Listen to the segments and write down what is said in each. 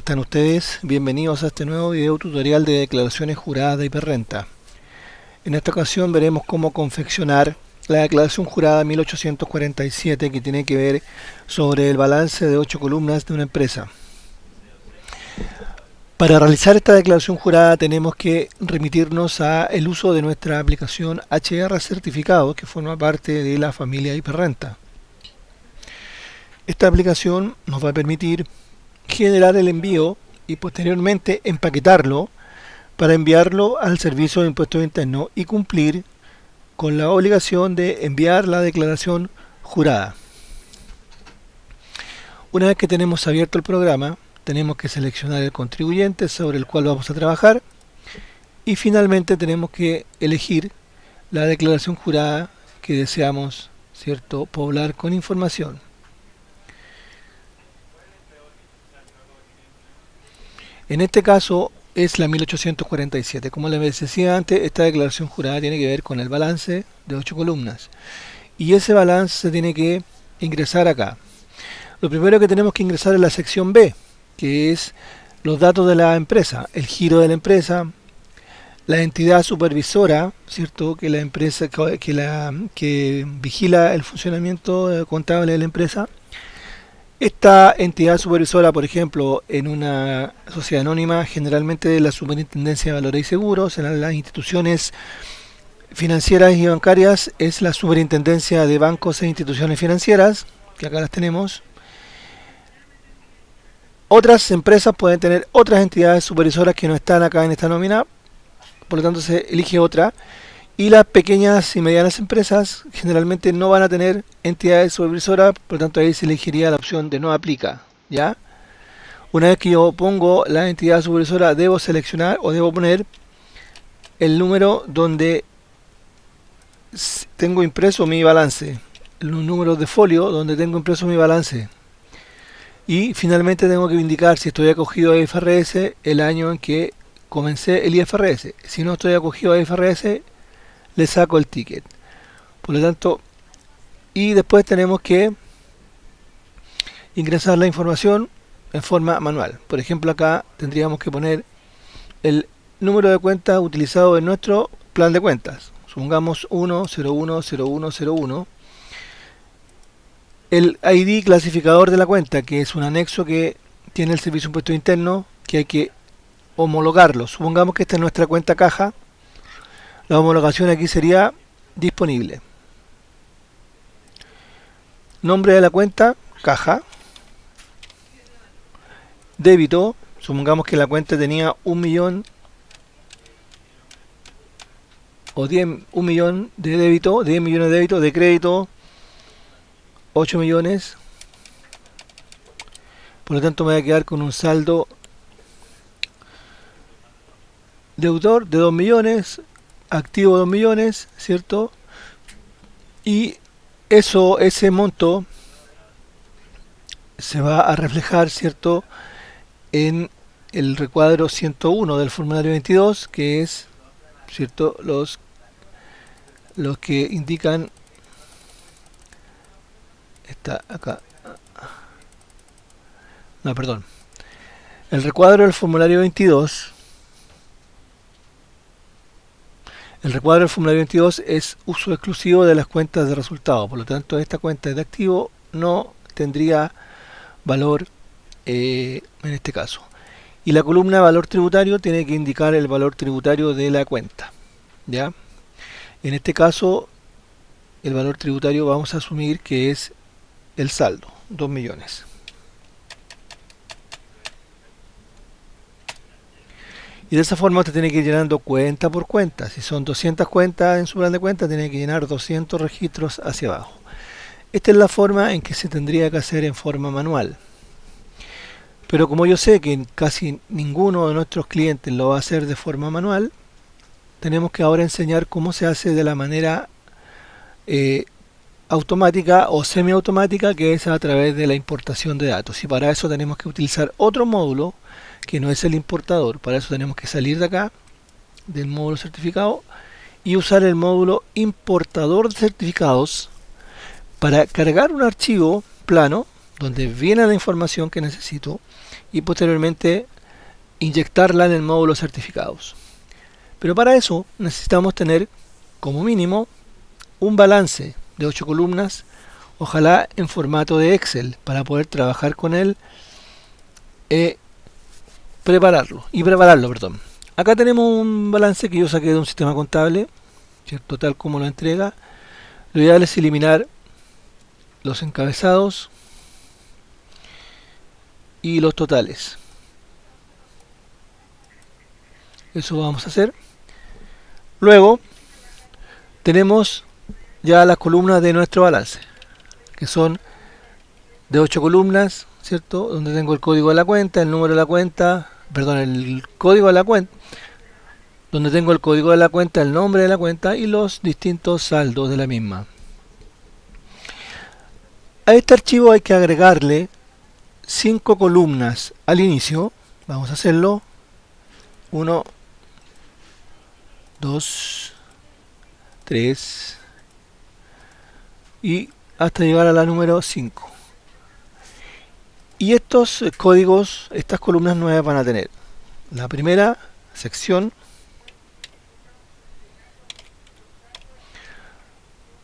Están ustedes bienvenidos a este nuevo video tutorial de declaraciones juradas de hiperrenta. En esta ocasión veremos cómo confeccionar la declaración jurada 1847 que tiene que ver sobre el balance de 8 columnas de una empresa. Para realizar esta declaración jurada tenemos que remitirnos a el uso de nuestra aplicación HR Certificados, que forma parte de la familia hiperrenta. Esta aplicación nos va a permitir generar el envío y posteriormente empaquetarlo para enviarlo al Servicio de Impuestos Internos y cumplir con la obligación de enviar la declaración jurada. Una vez que tenemos abierto el programa, tenemos que seleccionar el contribuyente sobre el cual vamos a trabajar y finalmente tenemos que elegir la declaración jurada que deseamos, ¿cierto?, poblar con información. En este caso es la 1847. Como les decía antes, esta declaración jurada tiene que ver con el balance de 8 columnas. Y ese balance se tiene que ingresar acá. Lo primero que tenemos que ingresar es la sección B, que es los datos de la empresa, el giro de la empresa, la entidad supervisora, ¿cierto?, que la empresa que vigila el funcionamiento contable de la empresa. Esta entidad supervisora, por ejemplo, en una sociedad anónima, generalmente de la Superintendencia de Valores y Seguros, en las instituciones financieras y bancarias es la Superintendencia de Bancos e Instituciones Financieras, que acá las tenemos. Otras empresas pueden tener otras entidades supervisoras que no están acá en esta nómina, por lo tanto se elige otra. Y las pequeñas y medianas empresas generalmente no van a tener entidades supervisoras, por lo tanto ahí se elegiría la opción de no aplica, ¿ya? Una vez que yo pongo la entidad supervisora, debo seleccionar o debo poner el número donde tengo impreso mi balance, los números de folio donde tengo impreso mi balance. Y finalmente tengo que indicar si estoy acogido a IFRS el año en que comencé el IFRS. Si no estoy acogido a IFRS, le saco el ticket. Por lo tanto, y después tenemos que ingresar la información en forma manual. Por ejemplo, acá tendríamos que poner el número de cuenta utilizado en nuestro plan de cuentas. Supongamos 1010101. El ID clasificador de la cuenta, que es un anexo que tiene el Servicio de Impuestos Internos, que hay que homologarlo. Supongamos que esta es nuestra cuenta caja. La homologación aquí sería disponible. Nombre de la cuenta, caja. Débito, supongamos que la cuenta tenía 1 millón o 1 millón de débito, 10 millones de débito, de crédito 8 millones. Por lo tanto me voy a quedar con un saldo deudor de 2 millones. Activo 2 millones, ¿cierto? Y ese monto se va a reflejar, ¿cierto?, en el recuadro 101 del formulario 22, que es, ¿cierto?, los que indican, está acá, no, perdón, el recuadro del formulario 22. El recuadro del formulario 22 es uso exclusivo de las cuentas de resultado, por lo tanto esta cuenta de activo no tendría valor en este caso. Y la columna valor tributario tiene que indicar el valor tributario de la cuenta, ¿ya? En este caso el valor tributario vamos a asumir que es el saldo, 2 millones. Y de esa forma usted tiene que ir llenando cuenta por cuenta. Si son 200 cuentas en su plan de cuenta, tiene que llenar 200 registros hacia abajo. Esta es la forma en que se tendría que hacer en forma manual. Pero como yo sé que casi ninguno de nuestros clientes lo va a hacer de forma manual, tenemos que ahora enseñar cómo se hace de la manera automática o semiautomática, que es a través de la importación de datos. Y para eso tenemos que utilizar otro módulo que no es el importador. Para eso tenemos que salir de acá, del módulo certificado, y usar el módulo importador de certificados para cargar un archivo plano donde viene la información que necesito y posteriormente inyectarla en el módulo certificados. Pero para eso necesitamos tener como mínimo un balance de 8 columnas, ojalá en formato de Excel, para poder trabajar con él y prepararlo. Perdón. Acá tenemos un balance que yo saqué de un sistema contable, ¿cierto? Tal como lo entrega. Lo ideal es eliminar los encabezados y los totales. Eso vamos a hacer. Luego tenemos ya las columnas de nuestro balance, que son de 8 columnas, ¿cierto? Donde tengo el código de la cuenta, el número de la cuenta, perdón, el código de la cuenta, donde tengo el código de la cuenta, el nombre de la cuenta y los distintos saldos de la misma. A este archivo hay que agregarle 5 columnas al inicio. Vamos a hacerlo. 1, 2, 3 y hasta llegar a la número 5. Y estos códigos, estas columnas nuevas van a tener la primera sección,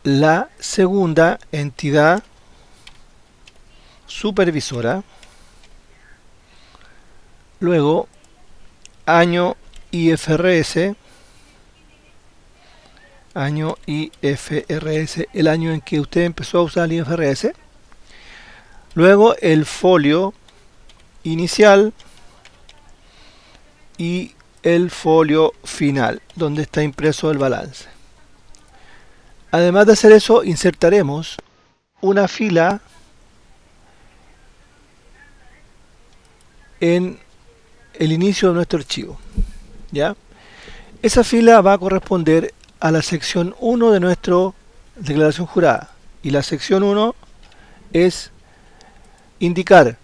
la segunda entidad supervisora, luego año IFRS, el año en que usted empezó a usar el IFRS, luego el folio inicial y el folio final, donde está impreso el balance. Además de hacer eso, insertaremos una fila en el inicio de nuestro archivo, ¿ya? Esa fila va a corresponder a la sección 1 de nuestra declaración jurada, y la sección 1 es indicar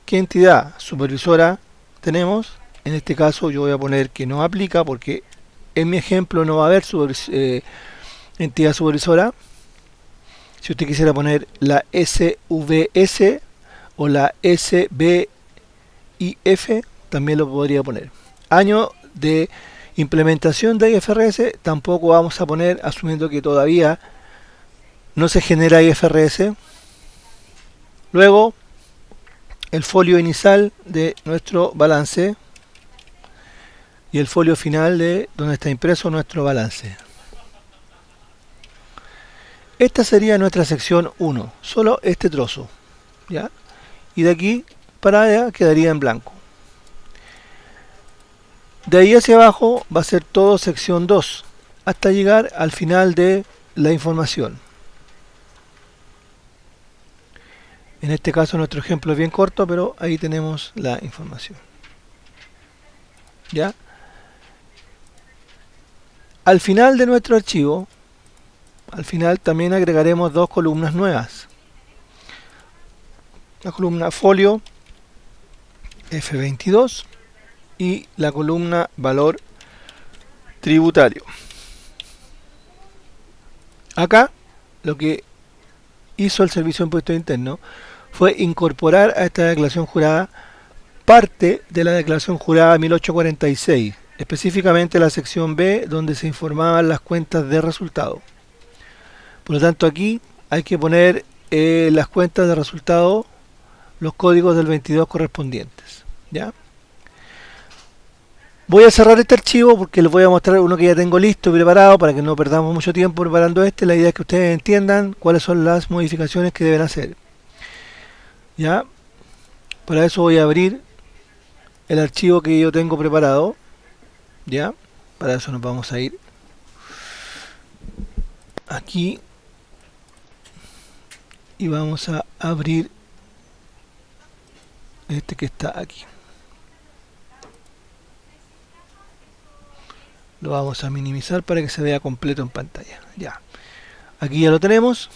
qué entidad supervisora tenemos. En este caso yo voy a poner que no aplica porque en mi ejemplo no va a haber entidad supervisora. Si usted quisiera poner la SVS o la SBIF, también lo podría poner. Año de implementación de IFRS tampoco vamos a poner, asumiendo que todavía no se genera IFRS. Luego el folio inicial de nuestro balance y el folio final de donde está impreso nuestro balance. Esta sería nuestra sección 1, solo este trozo, ¿ya? Y de aquí para allá quedaría en blanco. De ahí hacia abajo va a ser todo sección 2, hasta llegar al final de la información. En este caso nuestro ejemplo es bien corto, pero ahí tenemos la información. ¿Ya? Al final de nuestro archivo, al final también agregaremos 2 columnas nuevas. La columna folio F22 y la columna valor tributario. Acá lo que hizo el Servicio de Impuestos Internos fue incorporar a esta declaración jurada parte de la declaración jurada 1846, específicamente la sección B, donde se informaban las cuentas de resultado. Por lo tanto, aquí hay que poner las cuentas de resultado, los códigos del 22 correspondientes, ¿ya? Voy a cerrar este archivo porque les voy a mostrar uno que ya tengo listo y preparado para que no perdamos mucho tiempo preparando este. La idea es que ustedes entiendan cuáles son las modificaciones que deben hacer. ¿Ya? Para eso voy a abrir el archivo que yo tengo preparado. ¿Ya? Para eso nos vamos a ir aquí y vamos a abrir este que está aquí. Lo vamos a minimizar para que se vea completo en pantalla. Ya. Aquí ya lo tenemos.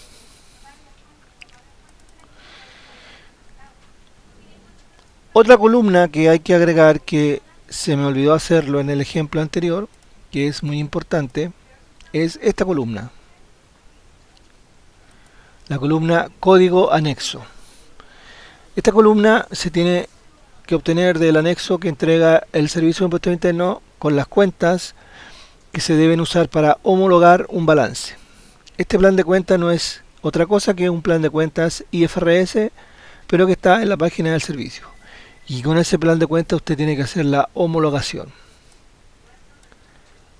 Otra columna que hay que agregar, que se me olvidó hacerlo en el ejemplo anterior, que es muy importante, es esta columna. La columna código anexo. Esta columna se tiene que obtener del anexo que entrega el Servicio de Impuestos Internos con las cuentas que se deben usar para homologar un balance. Este plan de cuentas no es otra cosa que un plan de cuentas IFRS, pero que está en la página del servicio. Y con ese plan de cuentas usted tiene que hacer la homologación.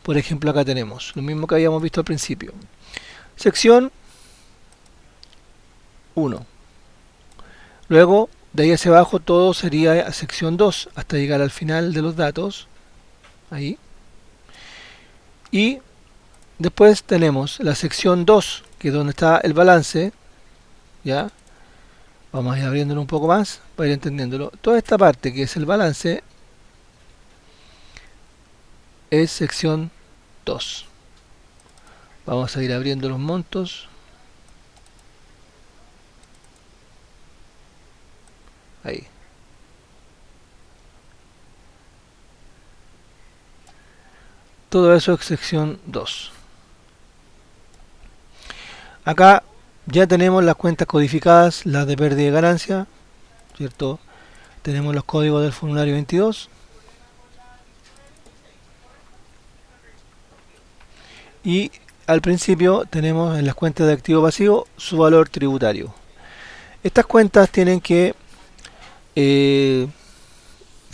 Por ejemplo, acá tenemos lo mismo que habíamos visto al principio. Sección 1. Luego, de ahí hacia abajo, todo sería sección 2, hasta llegar al final de los datos. Ahí. Y después tenemos la sección 2, que es donde está el balance. ¿Ya? Vamos a ir abriéndolo un poco más para ir entendiéndolo. Toda esta parte que es el balance es sección 2. Vamos a ir abriendo los montos. Ahí. Todo eso es sección 2. Acá ya tenemos las cuentas codificadas, las de pérdida y ganancia, ¿cierto? Tenemos los códigos del formulario 22. Y al principio tenemos en las cuentas de activo pasivo su valor tributario. Estas cuentas tienen que,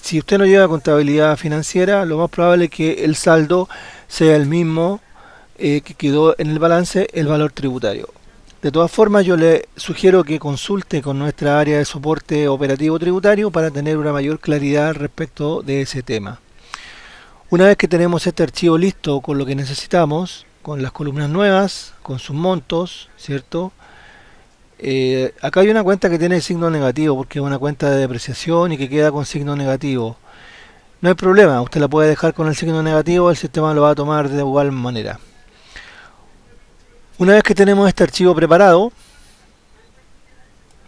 si usted no lleva contabilidad financiera, lo más probable es que el saldo sea el mismo que quedó en el balance, el valor tributario. De todas formas, yo le sugiero que consulte con nuestra área de soporte operativo tributario para tener una mayor claridad respecto de ese tema. Una vez que tenemos este archivo listo con lo que necesitamos, con las columnas nuevas, con sus montos, ¿cierto? Acá hay una cuenta que tiene signo negativo porque es una cuenta de depreciación y que queda con signo negativo. No hay problema, usted la puede dejar con el signo negativo, el sistema lo va a tomar de igual manera. Una vez que tenemos este archivo preparado,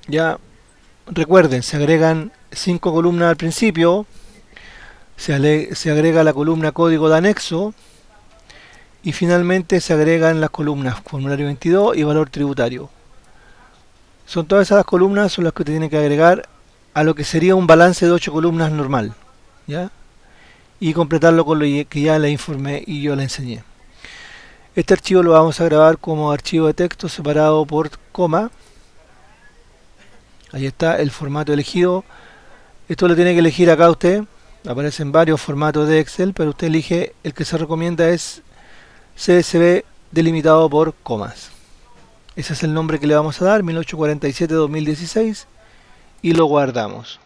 ya recuerden, se agregan 5 columnas al principio, se agrega la columna código de anexo y finalmente se agregan las columnas formulario 22 y valor tributario. Son todas esas columnas son las que usted tiene que agregar a lo que sería un balance de 8 columnas normal, ¿ya? Y completarlo con lo que ya le informé y yo le enseñé. Este archivo lo vamos a grabar como archivo de texto separado por coma. Ahí está el formato elegido. Esto lo tiene que elegir acá usted. Aparecen varios formatos de Excel, pero usted elige el que se recomienda es CSV delimitado por comas. Ese es el nombre que le vamos a dar, 1847-2016, y lo guardamos.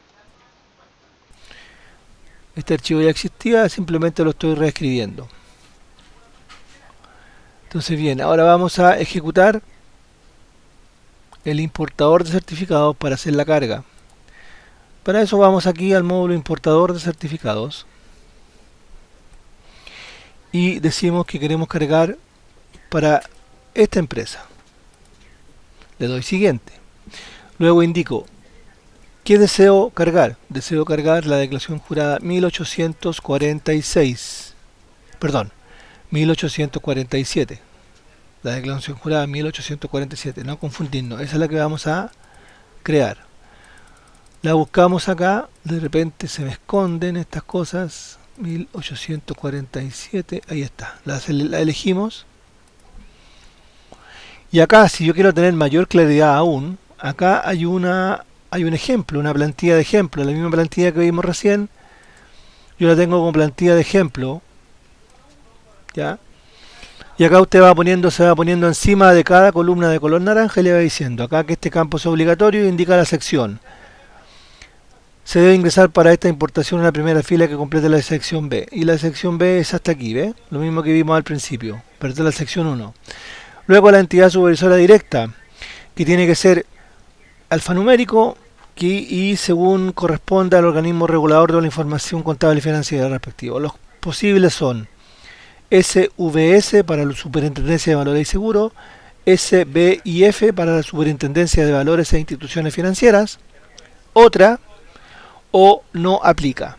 Este archivo ya existía, simplemente lo estoy reescribiendo. Entonces bien, ahora vamos a ejecutar el importador de certificados para hacer la carga. Para eso vamos aquí al módulo importador de certificados y decimos que queremos cargar para esta empresa. Le doy siguiente. Luego indico ¿qué deseo cargar? Deseo cargar la declaración jurada 1846. Perdón, 1847. La declaración jurada 1847. No confundirnos. Esa es la que vamos a crear. La buscamos acá. De repente se me esconden estas cosas. 1847. Ahí está. La elegimos. Y acá, si yo quiero tener mayor claridad aún, acá hay un ejemplo, una plantilla de ejemplo, la misma plantilla que vimos recién, yo la tengo como plantilla de ejemplo, ¿ya? Y acá usted se va poniendo encima de cada columna de color naranja y le va diciendo acá que este campo es obligatorio y indica la sección. Se debe ingresar para esta importación en la primera fila que complete la sección B. Y la sección B es hasta aquí, ¿ve? Lo mismo que vimos al principio, pero esta es la sección 1. Luego la entidad supervisora directa, que tiene que ser alfanumérico y según corresponda al organismo regulador de la información contable y financiera respectivo. Los posibles son SVS para la Superintendencia de Valores y Seguros, SBIF para la Superintendencia de Valores e Instituciones Financieras, otra o no aplica.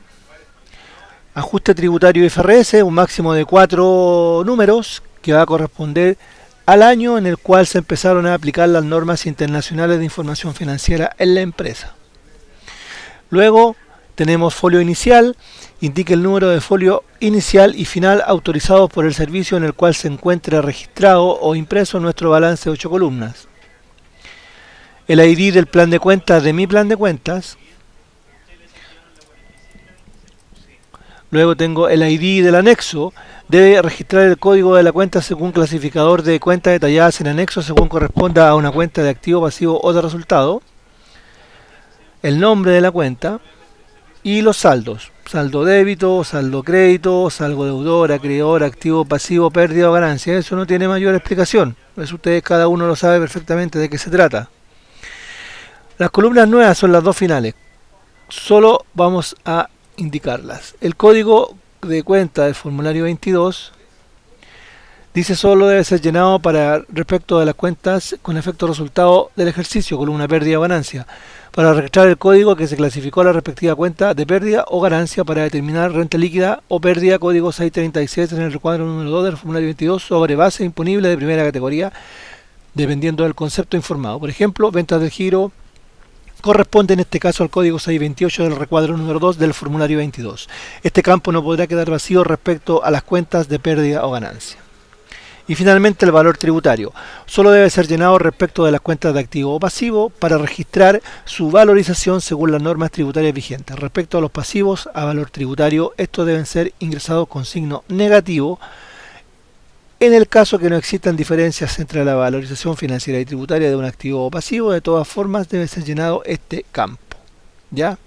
Ajuste tributario IFRS, un máximo de 4 números que va a corresponder al año en el cual se empezaron a aplicar las normas internacionales de información financiera en la empresa. Luego tenemos folio inicial, indica el número de folio inicial y final autorizados por el servicio en el cual se encuentre registrado o impreso nuestro balance de 8 columnas. El ID del plan de cuentas de mi plan de cuentas. Luego tengo el ID del anexo. Debe registrar el código de la cuenta según clasificador de cuentas detalladas en anexo según corresponda a una cuenta de activo, pasivo o de resultado. El nombre de la cuenta y los saldos. Saldo débito, saldo crédito, saldo deudor, acreedor, activo, pasivo, pérdida o ganancia. Eso no tiene mayor explicación. Eso ustedes cada uno lo sabe perfectamente de qué se trata. Las columnas nuevas son las dos finales. Solo vamos a indicarlas. El código de cuenta del formulario 22 dice solo debe ser llenado para respecto de las cuentas con efecto resultado del ejercicio, columna pérdida o ganancia, para registrar el código que se clasificó a la respectiva cuenta de pérdida o ganancia para determinar renta líquida o pérdida, código 636 en el recuadro número 2 del formulario 22 sobre base imponible de primera categoría, dependiendo del concepto informado. Por ejemplo, ventas del giro corresponde en este caso al código 628 del recuadro número 2 del formulario 22. Este campo no podrá quedar vacío respecto a las cuentas de pérdida o ganancia. Y finalmente el valor tributario. Solo debe ser llenado respecto de las cuentas de activo o pasivo para registrar su valorización según las normas tributarias vigentes. Respecto a los pasivos a valor tributario, estos deben ser ingresados con signo negativo en el caso que no existan diferencias entre la valorización financiera y tributaria de un activo o pasivo. De todas formas debe ser llenado este campo. ¿Ya?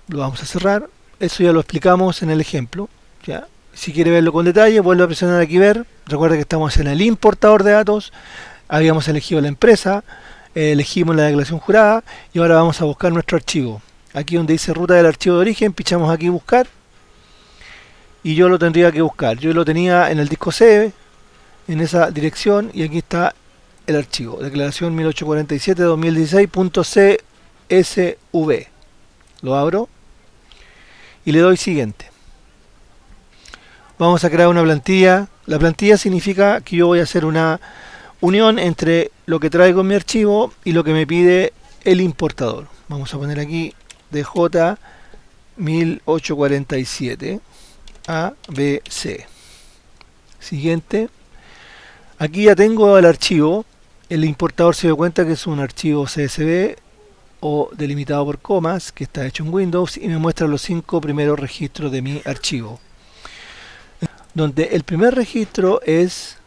Lo vamos a cerrar. Eso ya lo explicamos en el ejemplo. ¿Ya? Si quiere verlo con detalle, vuelve a presionar aquí ver. Recuerda que estamos en el importador de datos. Habíamos elegido la empresa, elegimos la declaración jurada y ahora vamos a buscar nuestro archivo. Aquí donde dice ruta del archivo de origen, pinchamos aquí buscar. Y yo lo tendría que buscar. Yo lo tenía en el disco C, en esa dirección, y aquí está el archivo. Declaración 1847-2016.csv. Lo abro y le doy siguiente. Vamos a crear una plantilla. La plantilla significa que yo voy a hacer una unión entre lo que traigo en mi archivo y lo que me pide el importador. Vamos a poner aquí DJ 1847. A, B, C. Siguiente. Aquí ya tengo el archivo. El importador se dio cuenta que es un archivo CSV o delimitado por comas que está hecho en Windows y me muestra los 5 primeros registros de mi archivo. Donde el primer registro es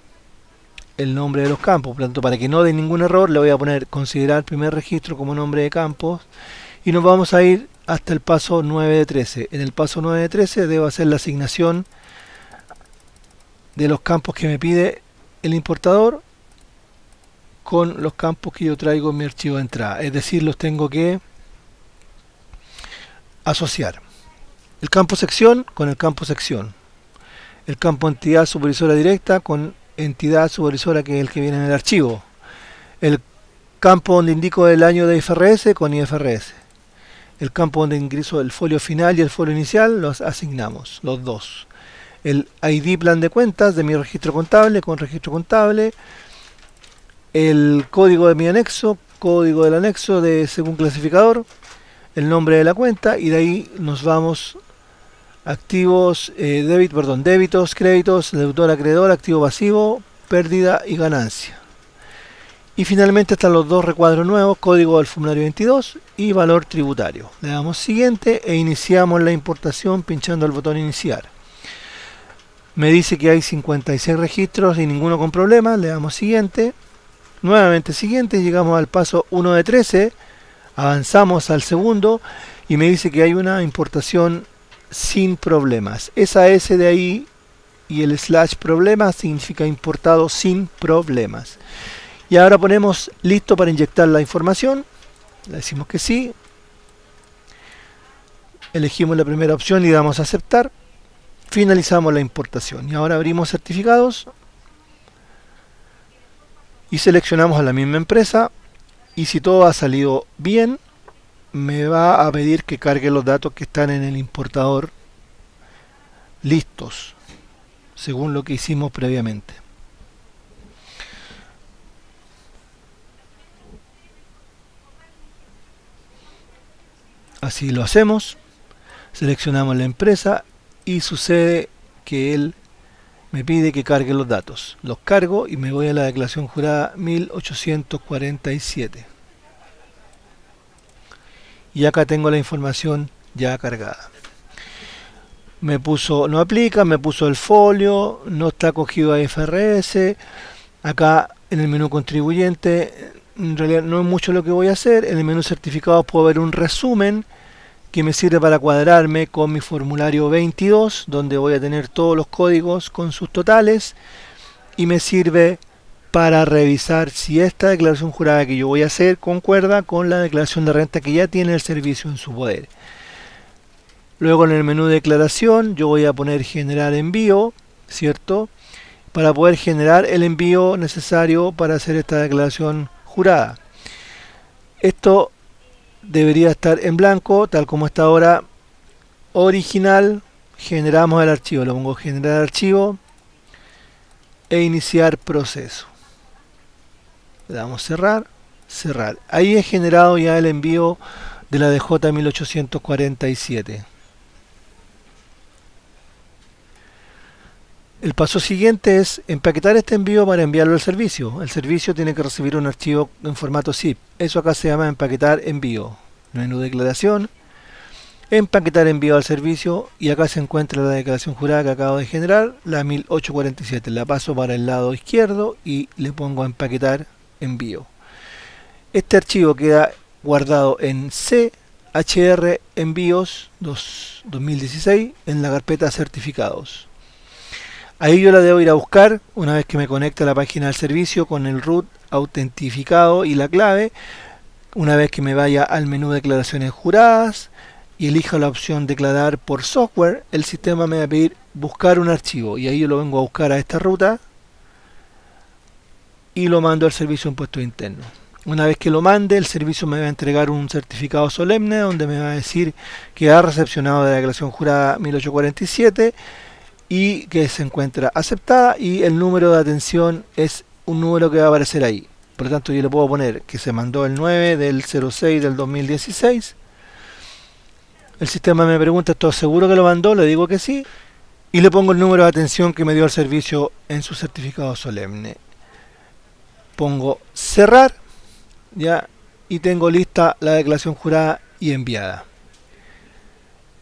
el nombre de los campos. Por lo tanto, para que no dé ningún error, le voy a poner considerar primer registro como nombre de campos y nos vamos a ir hasta el paso 9 de 13. En el paso 9 de 13 debo hacer la asignación de los campos que me pide el importador con los campos que yo traigo en mi archivo de entrada. Es decir, los tengo que asociar. El campo sección con el campo sección. El campo entidad supervisora directa con entidad supervisora, que es el que viene en el archivo. El campo donde indico el año de IFRS con IFRS. El campo donde ingreso el folio final y el folio inicial los asignamos, los dos. El ID plan de cuentas de mi registro contable con registro contable. El código de mi anexo, código del anexo de según clasificador. El nombre de la cuenta y de ahí nos vamos activos, débitos, créditos, deudor, acreedor, activo pasivo, pérdida y ganancia. Y finalmente están los dos recuadros nuevos, código del formulario 22 y valor tributario. Le damos siguiente e iniciamos la importación pinchando el botón iniciar. Me dice que hay 56 registros y ninguno con problemas. Le damos siguiente. Nuevamente siguiente, llegamos al paso 1 de 13. Avanzamos al segundo y me dice que hay una importación sin problemas. Esa S de ahí y el slash problemas significa importado sin problemas. Y ahora ponemos listo para inyectar la información. Le decimos que sí. Elegimos la primera opción y damos a aceptar. Finalizamos la importación. Y ahora abrimos certificados. Y seleccionamos a la misma empresa. Y si todo ha salido bien, me va a pedir que cargue los datos que están en el importador listos, según lo que hicimos previamente. Así lo hacemos, seleccionamos la empresa y sucede que él me pide que cargue los datos. Los cargo y me voy a la declaración jurada 1847. Y acá tengo la información ya cargada. Me puso no aplica, me puso el folio, no está cogido a IFRS. Acá en el menú contribuyente, en realidad no es mucho lo que voy a hacer. En el menú certificados puedo ver un resumen que me sirve para cuadrarme con mi formulario 22, donde voy a tener todos los códigos con sus totales, y me sirve para revisar si esta declaración jurada que yo voy a hacer concuerda con la declaración de renta que ya tiene el servicio en su poder. Luego en el menú de declaración yo voy a poner generar envío, ¿cierto? Para poder generar el envío necesario para hacer esta declaración jurada. Esto debería estar en blanco, tal como está ahora. Original, generamos el archivo, lo pongo generar archivo e iniciar proceso. Le damos cerrar, cerrar. Ahí he generado ya el envío de la DJ 1847. El paso siguiente es empaquetar este envío para enviarlo al servicio. El servicio tiene que recibir un archivo en formato zip. Eso acá se llama empaquetar envío. Menú declaración, empaquetar envío al servicio, y acá se encuentra la declaración jurada que acabo de generar, la 1847. La paso para el lado izquierdo y le pongo a empaquetar envío. Este archivo queda guardado en CHR envíos 2016 en la carpeta certificados. Ahí yo la debo ir a buscar una vez que me conecte a la página del servicio con el root autentificado y la clave. Una vez que me vaya al menú declaraciones juradas y elija la opción declarar por software, el sistema me va a pedir buscar un archivo, y ahí yo lo vengo a buscar a esta ruta y lo mando al servicio de impuestos internos. Una vez que lo mande, el servicio me va a entregar un certificado solemne donde me va a decir que ha recepcionado la declaración jurada 1847 y que se encuentra aceptada, y el número de atención es un número que va a aparecer ahí. Por lo tanto, yo le puedo poner que se mandó el 9 del 06 del 2016. El sistema me pregunta, ¿estás seguro que lo mandó? Le digo que sí. Y le pongo el número de atención que me dio el servicio en su certificado solemne. Pongo cerrar, ya, y tengo lista la declaración jurada y enviada.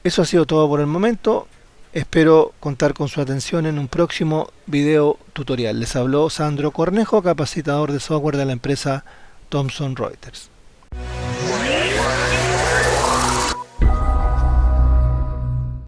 Eso ha sido todo por el momento. Espero contar con su atención en un próximo video tutorial. Les habló Sandro Cornejo, capacitador de software de la empresa Thomson Reuters.